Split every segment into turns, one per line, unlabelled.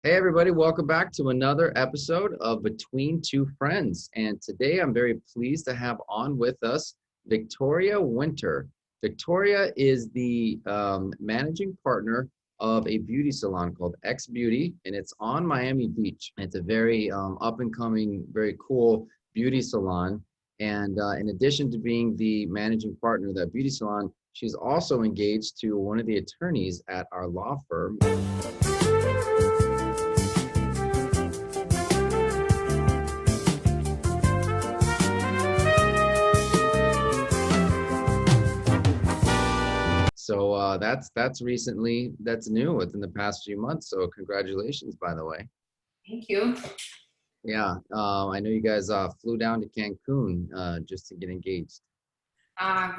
Hey everybody, welcome back to another episode of Between Two Friends. And today I'm very pleased to have on with us Victoria Winter. Victoria is the managing partner of a beauty salon called X Beauty, and it's on Miami Beach. It's a very up and coming, very cool beauty salon. And in addition to being the managing partner of that beauty salon, she's also engaged to one of the attorneys at our law firm. So that's new within the past few months. So congratulations, by the way.
Thank you.
Yeah, I know you guys flew down to Cancun just to get engaged.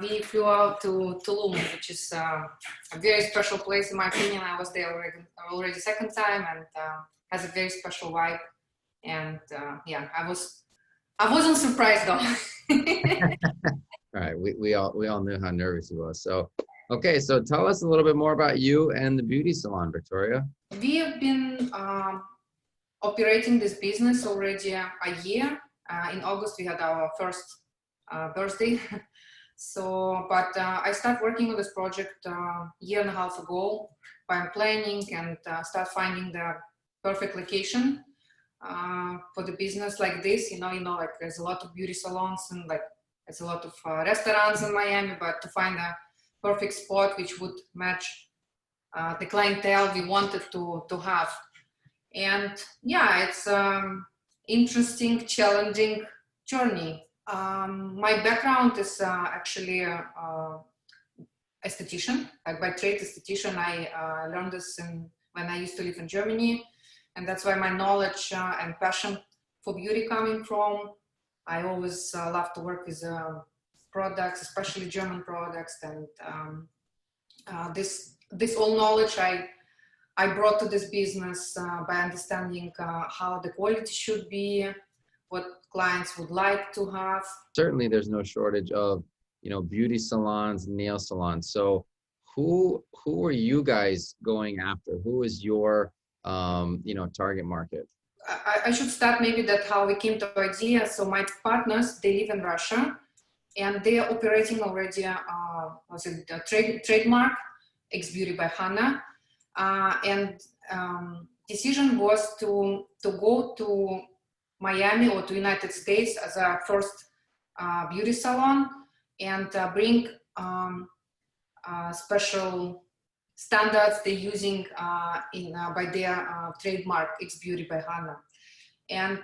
We flew out to Tulum, which is a very special place in my opinion. I was there already second time, and has a very special vibe. And yeah, I wasn't surprised though.
All right, we all knew how nervous he was. So okay, so tell us a little bit more about you and the beauty salon, Victoria.
We have been operating this business already a year. In August, we had our first birthday. So, but I started working on this project a year and a half ago by planning and start finding the perfect location for the business like this. Like there's a lot of beauty salons and like there's a lot of restaurants in Miami, but to find a perfect spot which would match the clientele we wanted to have. And yeah, it's interesting, challenging journey. My background is actually esthetician, like by trade esthetician. I learned this when I used to live in Germany, and that's why my knowledge and passion for beauty coming from. I always love to work with products, especially German products, and this all knowledge I brought to this business by understanding how the quality should be, what clients would like to have.
Certainly, there's no shortage of beauty salons, nail salons. So who are you guys going after? Who is your target market?
I should start maybe that how we came to idea. So my partners, they live in Russia, and they are operating already trademark X Beauty by Hannah. And decision was to go to Miami or to United States as a first beauty salon and bring special standards they're using by their trademark X Beauty by Hannah. And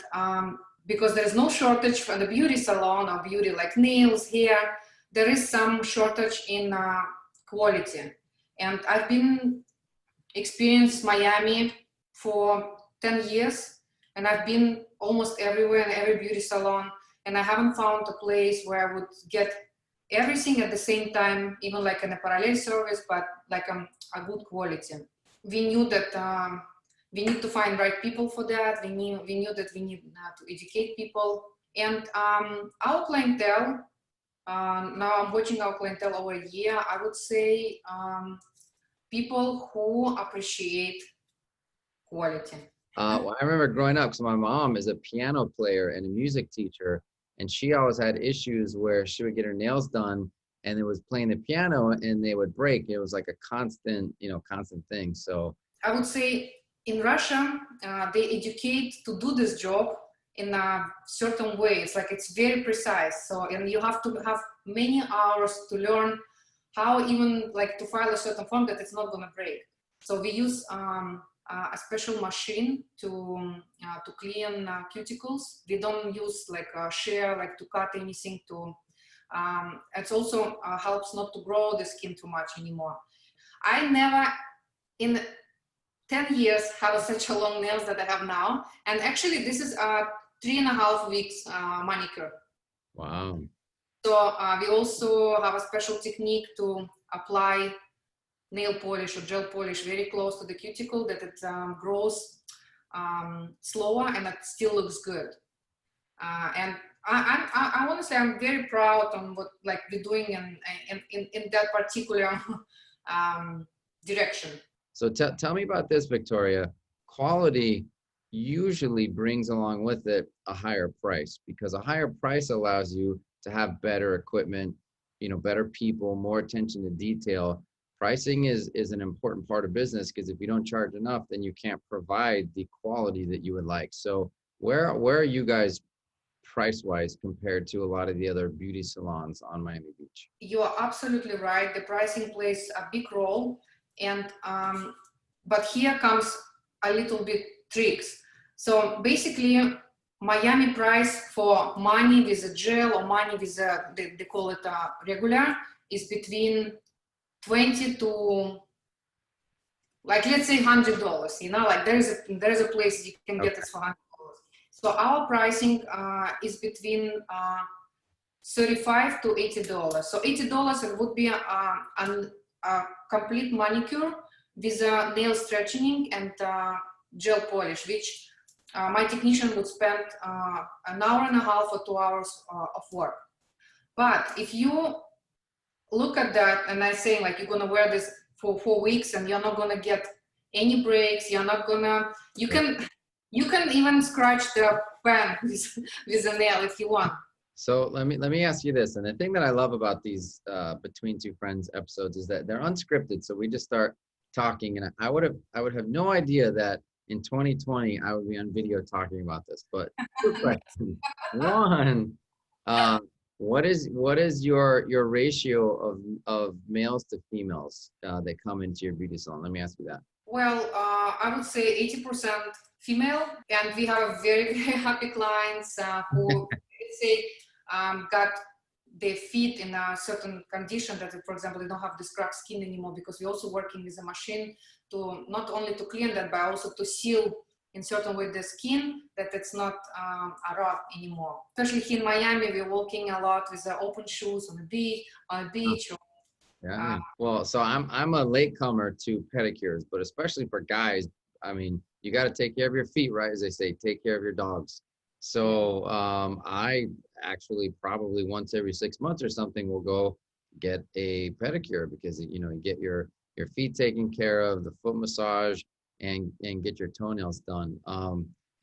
because there is no shortage for the beauty salon or beauty like nails, hair, there is some shortage in quality. And I've been experienced Miami for 10 years, and I've been almost everywhere in every beauty salon, and I haven't found a place where I would get everything at the same time, even like in a parallel service, but like a good quality. We knew that we need to find right people for that. We knew that we need to educate people, and our clientele. Now I'm watching our clientele over a year. I would say people who appreciate quality.
Well, I remember growing up because my mom is a piano player and a music teacher, and she always had issues where she would get her nails done and it was playing the piano and they would break. It was like a constant thing. So
I would say in Russia, they educate to do this job in a certain way. It's like it's very precise. So, and you have to have many hours to learn how even like to file a certain form that it's not going to break. So we use a special machine to clean cuticles. We don't use like a shear, like to cut anything. It also helps not to grow the skin too much anymore. I never in 10 years have such a long nails that I have now. And actually this is a 3.5 weeks manicure.
wow.
So we also have a special technique to apply nail polish or gel polish very close to the cuticle that it grows slower and it still looks good. And I want to say I'm very proud on what like we're doing in that particular direction.
So tell me about this, Victoria. quality usually brings along with it a higher price, because a higher price allows you to have better equipment, better people, more attention to detail. Pricing is an important part of business, because if you don't charge enough, then you can't provide the quality that you would like. So where are you guys price wise compared to a lot of the other beauty salons on Miami Beach?
You are absolutely right. The pricing plays a big role, and but here comes a little bit tricks. So basically, Miami price for money with a gel or money with a, they call it a regular, is between 20 to, like, let's say $100. Like there's a place you can get
Okay.
this for $100. So our pricing is between 35 to $80. So $80 it would be a complete manicure with nail stretching and gel polish, which my technician would spend an hour and a half or 2 hours of work. But if you look at that, and I'm saying like you're gonna wear this for 4 weeks and you're not gonna get any breaks, you're not gonna, you can even scratch the pen with a nail if you want.
So let me ask you this, and the thing that I love about these Between Two Friends episodes is that they're unscripted. So we just start talking, and I would have no idea that in 2020 I would be on video talking about this. But two questions. One, what is your ratio of males to females that come into your beauty salon? Let me ask you that.
Well, I would say 80% female, and we have very, very happy clients who, let's say, got their feet in a certain condition that, for example, they don't have this cracked skin anymore, because we're also working with a machine to not only to clean that, but also to seal in certain way the skin, that it's not rough anymore. Especially here in Miami, we're walking a lot with the open shoes on the beach.
Yeah. Well, so I'm a latecomer to pedicures, but especially for guys, I mean, you got to take care of your feet, right? As they say, take care of your dogs. So I actually probably once every 6 months or something will go get a pedicure, because you get your feet taken care of, the foot massage, and get your toenails done.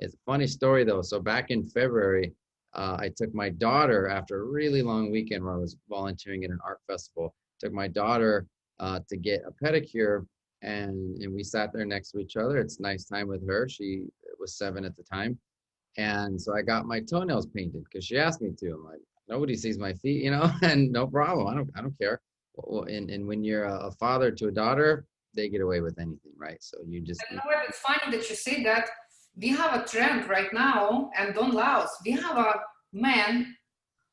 It's a funny story though. So back in February, I took my daughter after a really long weekend where I was volunteering at an art festival. Took my daughter to get a pedicure, and we sat there next to each other. It's nice time with her. She was 7 at the time. And so I got my toenails painted because she asked me to. I'm like, nobody sees my feet, and no problem. I don't care. Well, and when you're a father to a daughter, they get away with anything, right? So you just.
You know what? It's funny that you say that. We have a trend right now, and don't Laos. We have a man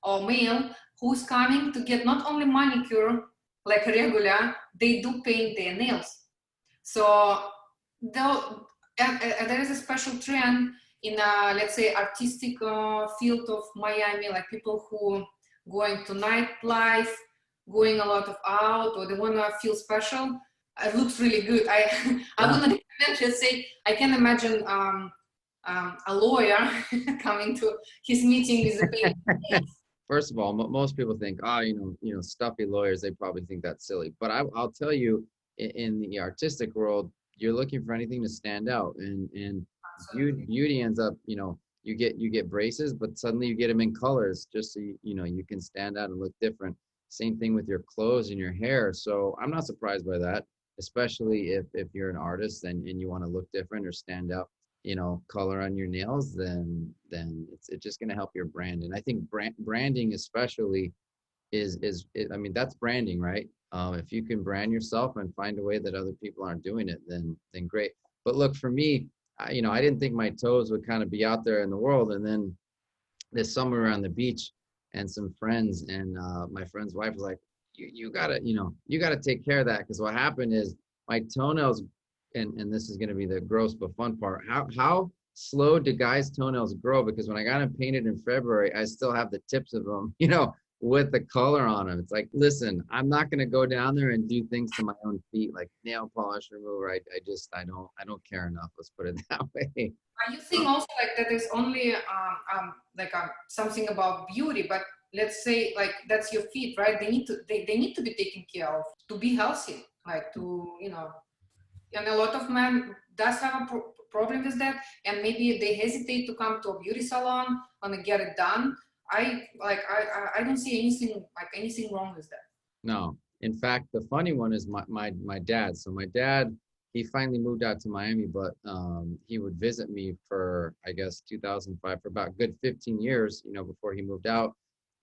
or male who's coming to get not only manicure like regular, they do paint their nails. So though, and there is a special trend in let's say artistic field of Miami, like people who going to nightlife, going a lot of out, or they want to feel special. It looks really good. I wouldn't recommend, let's say, I can imagine a lawyer coming to his meeting with a paint.
First of all, most people think, oh, stuffy lawyers. They probably think that's silly. But I'll tell you, in the artistic world, you're looking for anything to stand out, and beauty ends up, you get braces, but suddenly you get them in colors, just so you can stand out and look different. Same thing with your clothes and your hair. So I'm not surprised by that, especially if you're an artist and you want to look different or stand out. Color on your nails, then it's just going to help your brand. And I think branding especially is I mean, that's branding, right? If you can brand yourself and find a way that other people aren't doing it, then great. But look, for me, I didn't think my toes would kind of be out there in the world. And then this summer we were on the beach, and some friends, and my friend's wife was like, you gotta take care of that, because what happened is my toenails, and this is going to be the gross but fun part. How slow do guys' toenails grow? Because when I got them painted in February, I still have the tips of them, with the color on them. It's like, listen, I'm not going to go down there and do things to my own feet, like nail polish remover. I don't care enough. Let's put it that way.
Are you saying also like that there's only something about beauty, but let's say like that's your feet, right? They need to be taken care of to be healthy, like to, and a lot of men does have a problem with that, and maybe they hesitate to come to a beauty salon and get it done. I don't see anything wrong with that.
No. In fact, the funny one is my dad. So my dad, he finally moved out to Miami, but he would visit me for, I guess, 2005 for about a good 15 years, before he moved out.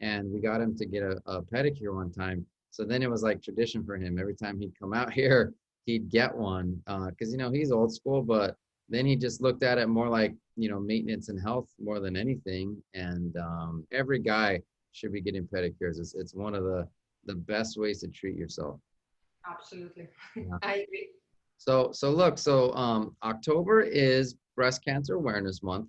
And we got him to get a pedicure one time. So then it was like tradition for him. Every time he'd come out here, he'd get one because, he's old school, but then he just looked at it more like, maintenance and health more than anything. And every guy should be getting pedicures. It's one of the best ways to treat yourself.
Absolutely.
Yeah.
I agree.
So look, October is Breast Cancer Awareness Month.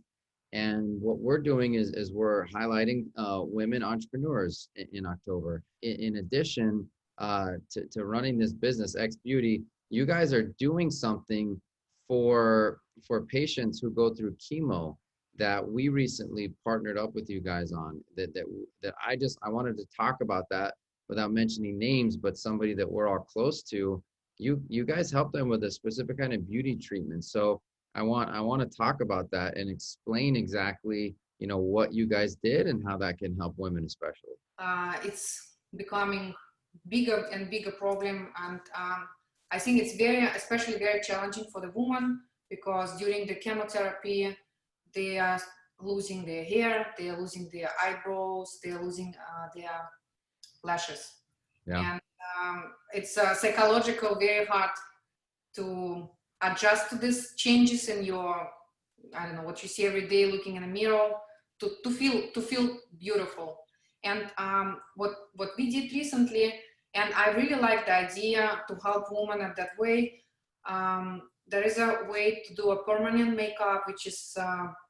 And what we're doing is we're highlighting women entrepreneurs in October. In addition to running this business, X Beauty, you guys are doing something for patients who go through chemo that we recently partnered up with you guys on. That I wanted to talk about that without mentioning names, but somebody that we're all close to. You guys help them with a specific kind of beauty treatment. So I want to talk about that and explain exactly, what you guys did and how that can help women especially.
It's becoming bigger and bigger problem, and I think it's especially very challenging for the woman, because during the chemotherapy, they are losing their hair, they are losing their eyebrows, they are losing their lashes.
Yeah.
And it's psychological, very hard to adjust to these changes in your, I don't know, what you see every day looking in the mirror, to feel beautiful. And what we did recently, and I really like the idea to help women in that way. There is a way to do a permanent makeup, which is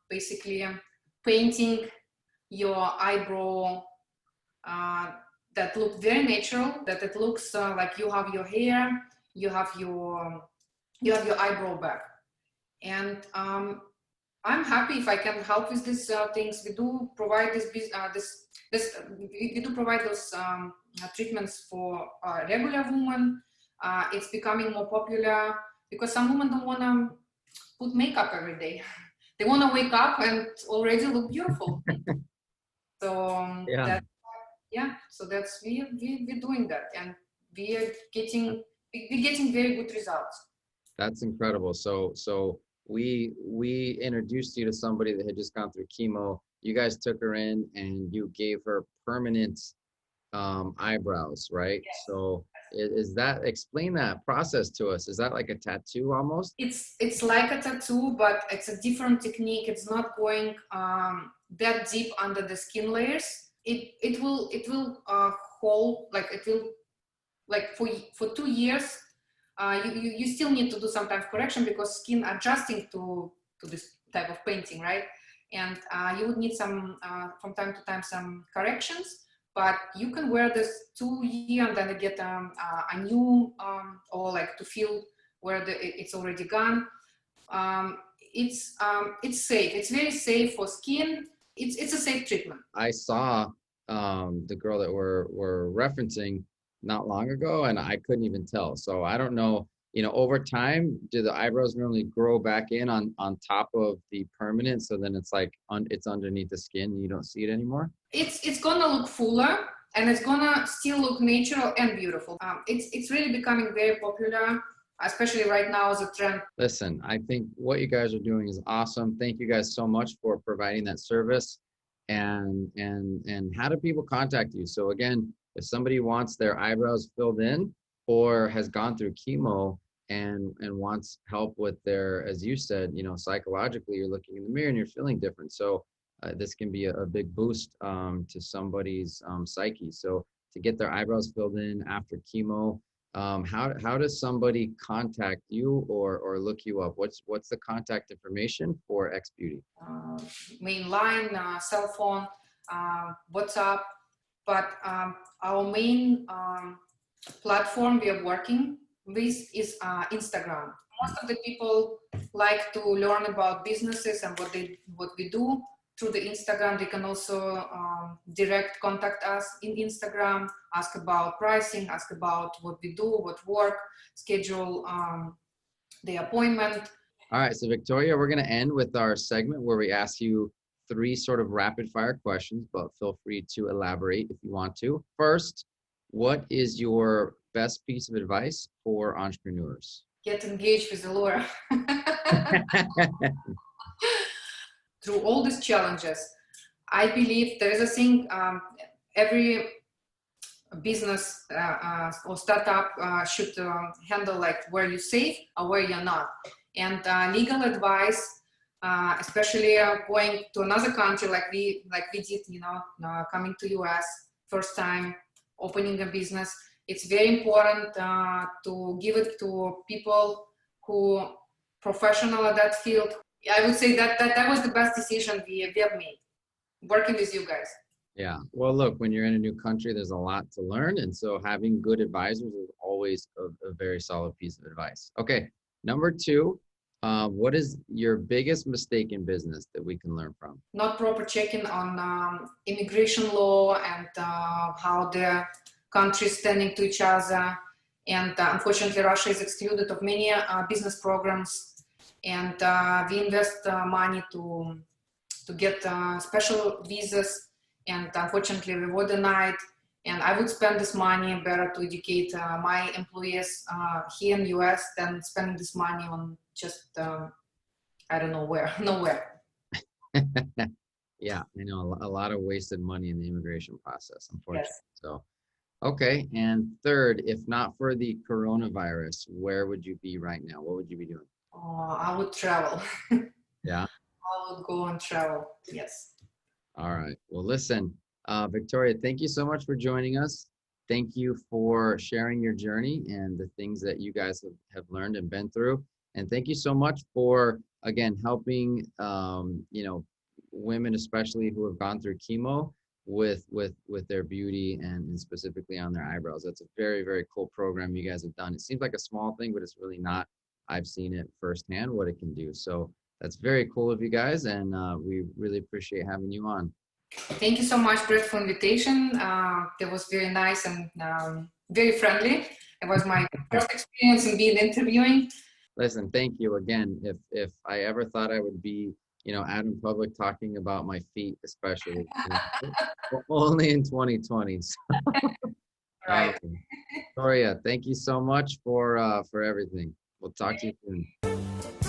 basically painting your eyebrow that look very natural, that it looks like you have your hair, you have your eyebrow back. And I'm happy if I can help with these things. We do provide we do provide those treatments for regular women. It's becoming more popular because some women don't want to put makeup every day. They want to wake up and already look beautiful. So so that's we're doing that, and we're getting very good results.
That's incredible. So we introduced you to somebody that had just gone through chemo. You guys took her in and you gave her permanent eyebrows, right?
Yes.
So explain that process to us. Is that like a tattoo almost?
It's like a tattoo, but it's a different technique. It's not going that deep under the skin layers. It will hold, like it will, like for 2 years. You still need to do some type of correction because skin adjusting to this type of painting, right? And you would need some from time to time some corrections, but you can wear this 2 years and then get a new or like to feel where it's already gone. It's safe. It's very safe for skin. It's a safe treatment.
I saw the girl that we're referencing not long ago, and I couldn't even tell. So I don't know, over time, do the eyebrows normally grow back in on top of the permanent? So then it's like it's underneath the skin and you don't see it anymore?
It's gonna look fuller and it's gonna still look natural and beautiful. It's really becoming very popular, especially right now as a trend.
Listen, I think what you guys are doing is awesome. Thank you guys so much for providing that service. And how do people contact you? So again, if somebody wants their eyebrows filled in or has gone through chemo and wants help with their, as you said, psychologically, you're looking in the mirror and you're feeling different. So this can be a big boost to somebody's psyche. So to get their eyebrows filled in after chemo, how does somebody contact you or look you up? What's the contact information for X Beauty?
Main line, cell phone, WhatsApp, but our main platform we are working with is Instagram. Most of the people like to learn about businesses and what we do through the Instagram. They can also direct contact us in Instagram, ask about pricing, ask about what we do, what work, schedule the appointment.
All right, so Victoria, we're going to end with our segment where we ask you three sort of rapid fire questions, but feel free to elaborate if you want to. First, what is your best piece of advice for entrepreneurs?
Get engaged with the lawyer. Through all these challenges, I believe there is a thing, every business or startup should handle, like where you're safe or where you're not. And legal advice, especially going to another country like we did, coming to US first time, opening a business, it's very important to give it to people who professional at that field. I would say that was the best decision we have made, working with you guys.
Yeah. Well, look, when you're in a new country, there's a lot to learn. And so having good advisors is always a very solid piece of advice. Okay. Number two, what is your biggest mistake in business that we can learn from?
Not proper checking on immigration law and how the countries standing to each other. And unfortunately, Russia is excluded of many business programs. And we invest money to get special visas. And unfortunately, we were denied. And I would spend this money better to educate my employees here in the US than spending this money on just, I don't know where, nowhere.
Yeah, I know a lot of wasted money in the immigration process, unfortunately.
Yes.
So, okay. And third, if not for the coronavirus, where would you be right now? What would you be doing?
I would travel.
Yeah.
I would go and travel. Yes.
All right. Well, listen, Victoria, thank you so much for joining us. Thank you for sharing your journey and the things that you guys have learned and been through. And thank you so much for, again, helping, women, especially who have gone through chemo with their beauty and specifically on their eyebrows. That's a very, very cool program you guys have done. It seems like a small thing, but it's really not. I've seen it firsthand what it can do. So that's very cool of you guys, and we really appreciate having you on.
Thank you so much, Brett, for invitation. That was very nice and very friendly. It was my first experience in being interviewing.
Listen, thank you again. If I ever thought I would be, out in public talking about my feet, especially, only in 2020. So.
Right.
Victoria, thank you so much for everything. We'll talk to you soon.